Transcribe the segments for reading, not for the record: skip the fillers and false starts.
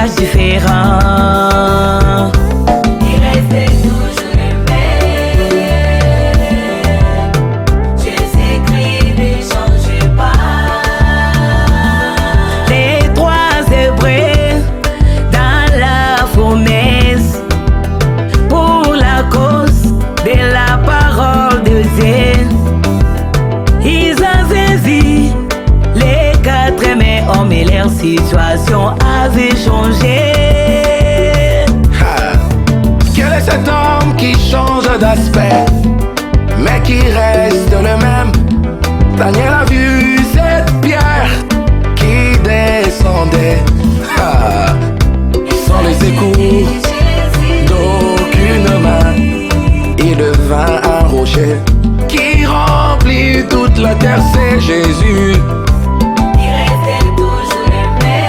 visage différent. Il restait toujours le même. Jésus-Christ ne change pas. Les trois Hébreux dans la fournaise pour la cause de la parole de Dieu. Ils avaient vu les quatre mais hommes et leur situation avait changé. Quel est cet homme qui change d'aspect, mais qui reste le même? Daniel a vu cette pierre qui descendait sans les échos d'aucune main. Il devint un rocher qui remplit toute la terre, c'est Jésus. Il restait toujours le même.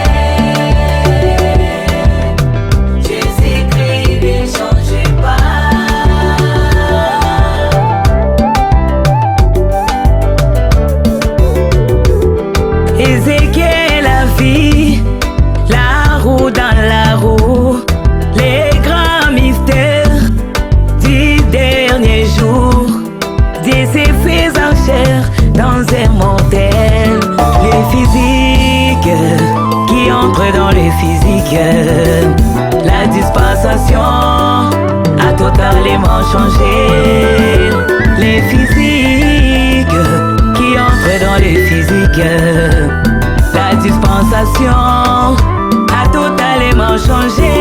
Jésus-Christ ne change pas. Ézéchiel a vu la roue dans la roue, les grands mystères du dernier jour, des effets en chair dans un mortel, les physiques qui entrent dans le physique. La dispensation a totalement changé. Les physiques qui entrent dans le physique. La dispensation a totalement changé.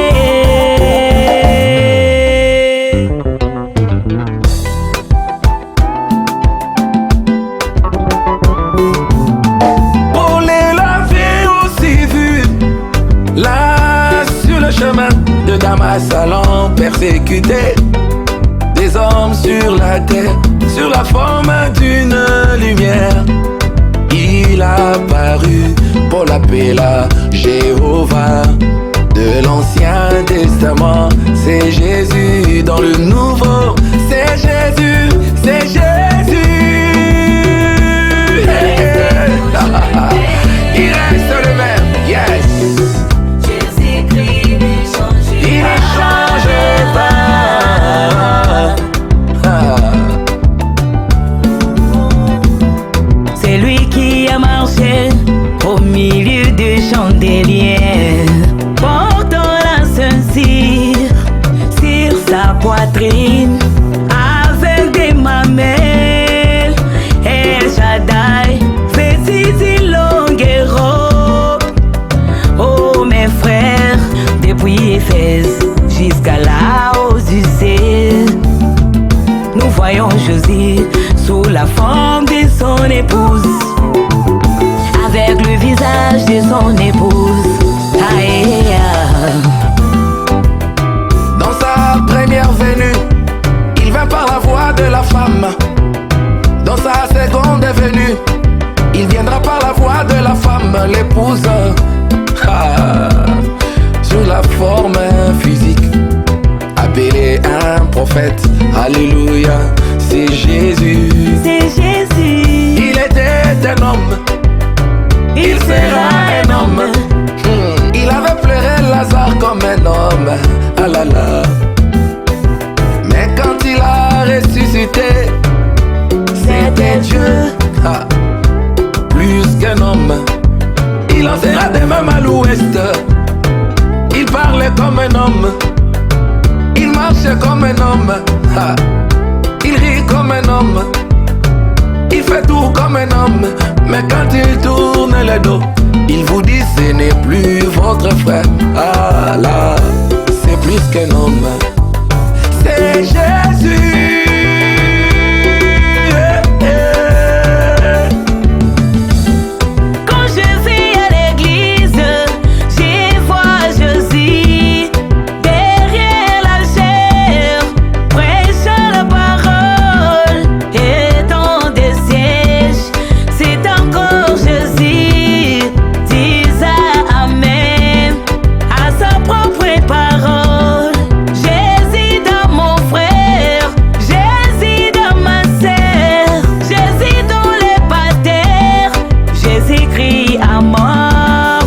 De Damas allant persécuter des hommes sur la terre, sur la forme d'une lumière. Il a paru pour l'appela Jéhovah de l'Ancien Testament. C'est Jésus dans le Nouveau, c'est Jésus, c'est Jésus. Il reste le même, yes. C'est lui qui a marché au milieu des chandeliers, portant la ceinture sur sa poitrine, avec des mamelles. El Shaddai vêtu d'une longue robe. Oh mes frères, depuis Éphèse jusqu'à la Odyssée, nous voyons Jésus sous la forme de son épouse, avec le visage de son épouse. Aïe. Dans sa première venue, il vint par la voix de la femme. Dans sa seconde venue, il viendra par la voix de la femme, l'épouse. Sous la forme physique, appelé un prophète. Alléluia, c'est Jésus. C'est Jésus. Il était un homme, il sera un homme. Il avait pleuré Lazare comme un homme. Ah là là. Mais quand il a ressuscité, c'était Dieu. Plus qu'un homme. Il en sera de même à l'ouest. Il parlait comme un homme. Il marchait comme un homme. Il rit comme un homme. Il fait tout comme un homme. Mais quand il tourne le dos, il vous dit ce n'est plus votre frère. Ah là, c'est plus qu'un homme. C'est Jésus. Jésus crie à mort.